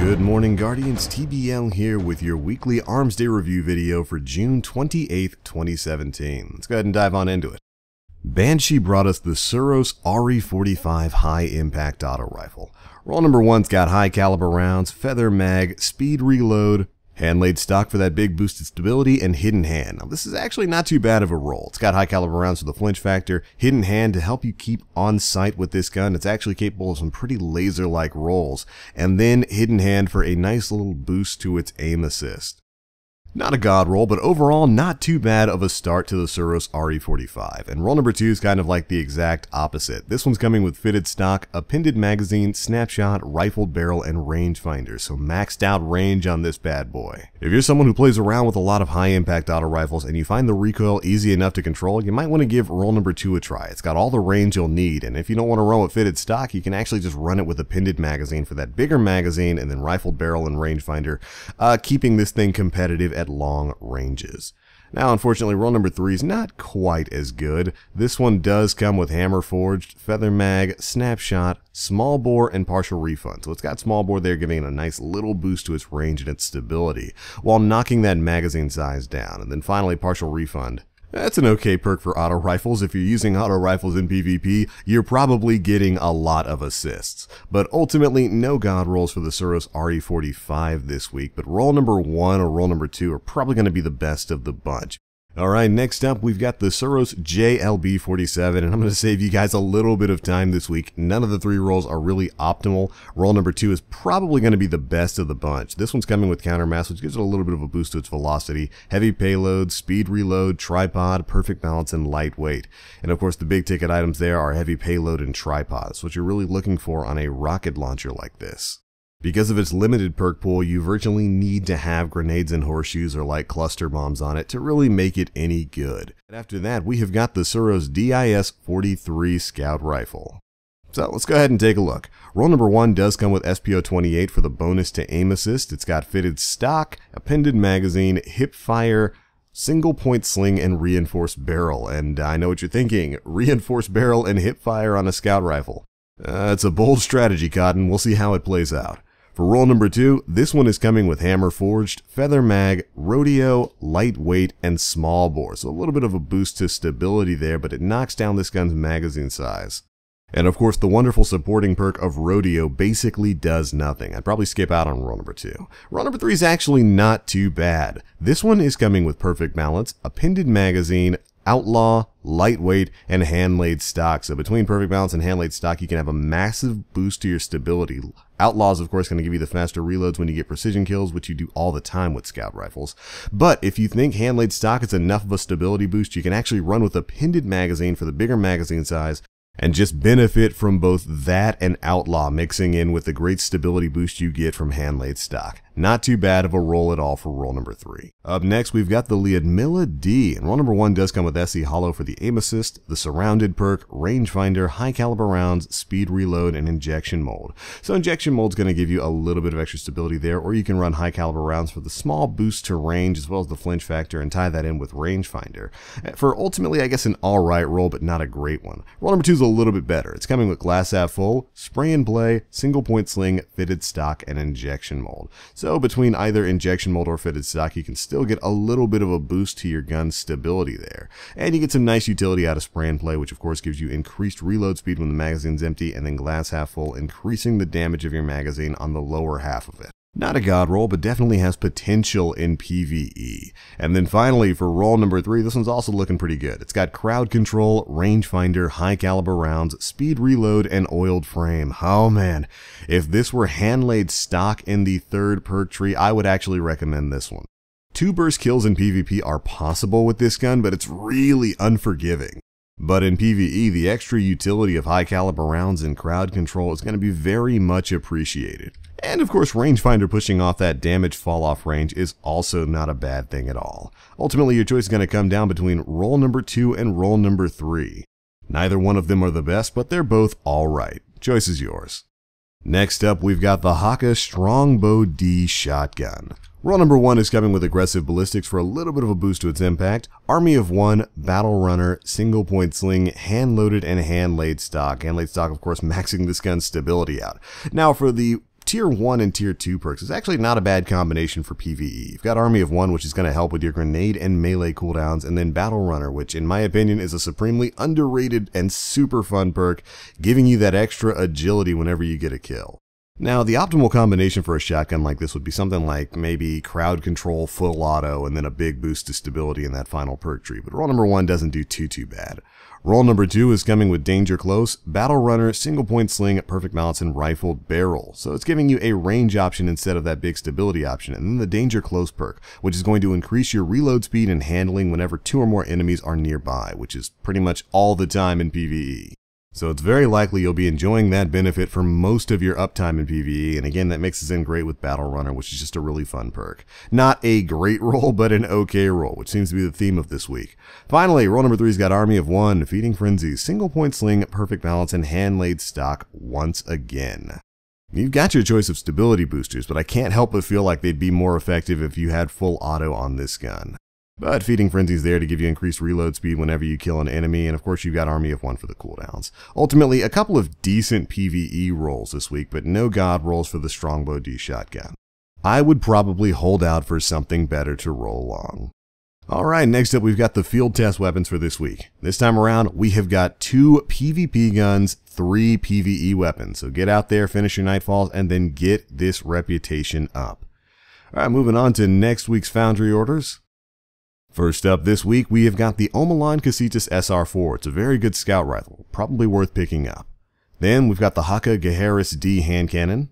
Good morning, Guardians. TBL here with your weekly Arms Day review video for June 28th, 2017. Let's go ahead and dive on into it. Banshee brought us the Suros RE45 high impact auto rifle. Roll number one's got high caliber rounds, feather mag, speed reload, hand laid stock for that big boosted stability, and hidden hand. Now this is actually not too bad of a roll. It's got high caliber rounds for the flinch factor, hidden hand to help you keep on sight with this gun. It's actually capable of some pretty laser-like rolls, and then hidden hand for a nice little boost to its aim assist. Not a god roll, but overall not too bad of a start to the Suros RE45. And roll number two is kind of like the exact opposite. This one's coming with fitted stock, appended magazine, snapshot, rifled barrel, and rangefinder. So maxed out range on this bad boy. If you're someone who plays around with a lot of high impact auto rifles and you find the recoil easy enough to control, you might want to give roll number two a try. It's got all the range you'll need, and if you don't want to run with fitted stock, you can actually just run it with appended magazine for that bigger magazine and then rifled barrel and rangefinder, keeping this thing competitive at long ranges. Now, unfortunately, roll number three is not quite as good. This one does come with hammer forged, feather mag, snapshot, small bore, and partial refund. So it's got small bore there, giving it a nice little boost to its range and its stability, while knocking that magazine size down. And then finally, partial refund. That's an okay perk for auto rifles. If you're using auto rifles in PvP, you're probably getting a lot of assists. But ultimately, no god rolls for the Suros RE45 this week, but roll number one or roll number two are probably going to be the best of the bunch. Alright, next up we've got the Suros JLB47, and I'm going to save you guys a little bit of time this week. None of the three rolls are really optimal. Roll number two is probably going to be the best of the bunch. This one's coming with countermass, which gives it a little bit of a boost to its velocity, heavy payload, speed reload, tripod, perfect balance, and lightweight. And of course the big ticket items there are heavy payload and tripods, what you're really looking for on a rocket launcher like this. Because of its limited perk pool, you virtually need to have grenades and horseshoes or light cluster bombs on it to really make it any good. And after that, we have got the Suros DIS-43 Scout Rifle. So let's go ahead and take a look. Roll number one does come with SPO28 for the bonus to aim assist. It's got fitted stock, appended magazine, hip fire, single point sling, and reinforced barrel. And I know what you're thinking, reinforced barrel and hip fire on a scout rifle. It's a bold strategy, Cotton. We'll see how it plays out. For roll number two, this one is coming with hammer forged, feather mag, rodeo, lightweight, and small bore. So a little bit of a boost to stability there, but it knocks down this gun's magazine size. And of course, the wonderful supporting perk of rodeo basically does nothing. I'd probably skip out on roll number two. Roll number three is actually not too bad. This one is coming with perfect balance, appended magazine, outlaw, lightweight, and hand-laid stock. So between perfect balance and hand-laid stock, you can have a massive boost to your stability. Outlaw is, of course, going to give you the faster reloads when you get precision kills, which you do all the time with scout rifles. But if you think hand-laid stock is enough of a stability boost, you can actually run with a appended magazine for the bigger magazine size, and just benefit from both that and outlaw mixing in with the great stability boost you get from hand-laid stock. Not too bad of a roll at all for roll number three. Up next, we've got the Lyudmila D, and roll number one does come with SE Hollow for the aim assist, the surrounded perk, rangefinder, high caliber rounds, speed reload, and injection mold. So injection mold's going to give you a little bit of extra stability there, or you can run high caliber rounds for the small boost to range as well as the flinch factor and tie that in with rangefinder. For ultimately, I guess, an alright roll, but not a great one. Roll number two is a little bit better. It's coming with glass half full, spray and play, single point sling, fitted stock, and injection mold. So between either injection mold or fitted stock, you can still get a little bit of a boost to your gun's stability there. And you get some nice utility out of spray and play, which of course gives you increased reload speed when the magazine's empty, and then glass half full, increasing the damage of your magazine on the lower half of it. Not a god roll, but definitely has potential in PvE. And then finally, for roll number three, this one's also looking pretty good. It's got crowd control, rangefinder, high caliber rounds, speed reload, and oiled frame. Oh man, if this were hand-laid stock in the third perk tree, I would actually recommend this one. 2 burst kills in PvP are possible with this gun, but it's really unforgiving. But in PvE, the extra utility of high caliber rounds and crowd control is going to be very much appreciated. And of course, rangefinder pushing off that damage fall off range is also not a bad thing at all. Ultimately, your choice is going to come down between roll number two and roll number three. Neither one of them are the best, but they're both alright. Choice is yours. Next up, we've got the Haka Strongbow D shotgun. Roll number one is coming with aggressive ballistics for a little bit of a boost to its impact, army of one, battle runner, single point sling, hand loaded, and hand laid stock. Hand laid stock, of course, maxing this gun's stability out. Now for the Tier 1 and Tier 2 perks is actually not a bad combination for PvE. You've got Army of One, which is going to help with your grenade and melee cooldowns, and then Battle Runner, which in my opinion is a supremely underrated and super fun perk, giving you that extra agility whenever you get a kill. Now, the optimal combination for a shotgun like this would be something like maybe crowd control, full auto, and then a big boost to stability in that final perk tree, but role number 1 doesn't do too bad. Role number 2 is coming with Danger Close, Battle Runner, Single Point Sling, Perfect Balance, and Rifled Barrel. So it's giving you a range option instead of that big stability option, and then the Danger Close perk, which is going to increase your reload speed and handling whenever 2 or more enemies are nearby, which is pretty much all the time in PvE. So it's very likely you'll be enjoying that benefit for most of your uptime in PvE, and again, that mixes in great with Battle Runner, which is just a really fun perk. Not a great roll, but an okay roll, which seems to be the theme of this week. Finally, role number 3's got Army of One, Feeding Frenzy, Single Point Sling, Perfect Balance, and Hand-Laid Stock once again. You've got your choice of stability boosters, but I can't help but feel like they'd be more effective if you had full auto on this gun. But Feeding Frenzy's there to give you increased reload speed whenever you kill an enemy, and of course you've got Army of One for the cooldowns. Ultimately, a couple of decent PvE rolls this week, but no god rolls for the Strongbow D shotgun. I would probably hold out for something better to roll along. Alright, next up we've got the field test weapons for this week. This time around, we have got 2 PvP guns, 3 PvE weapons. So get out there, finish your Nightfalls, and then get this reputation up. Alright, moving on to next week's Foundry orders. First up this week, we have got the Omalon Casitas SR4. It's a very good scout rifle, probably worth picking up. Then we've got the Haka Geharis D hand cannon,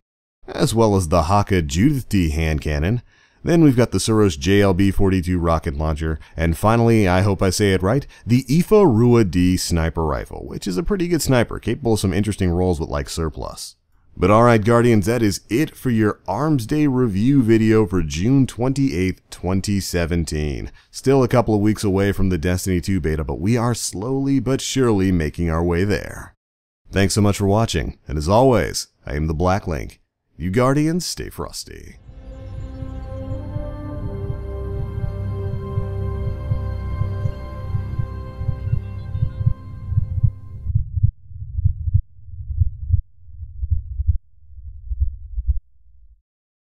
as well as the Haka Judith D hand cannon. Then we've got the Suros JLB-42 rocket launcher, and finally, I hope I say it right, the IFA Rua D sniper rifle, which is a pretty good sniper, capable of some interesting rolls with like surplus. But alright Guardians, that is it for your Arms Day review video for June 28th, 2017. Still a couple of weeks away from the Destiny 2 beta, but we are slowly but surely making our way there. Thanks so much for watching, and as always, I am the Black Link. You Guardians, stay frosty.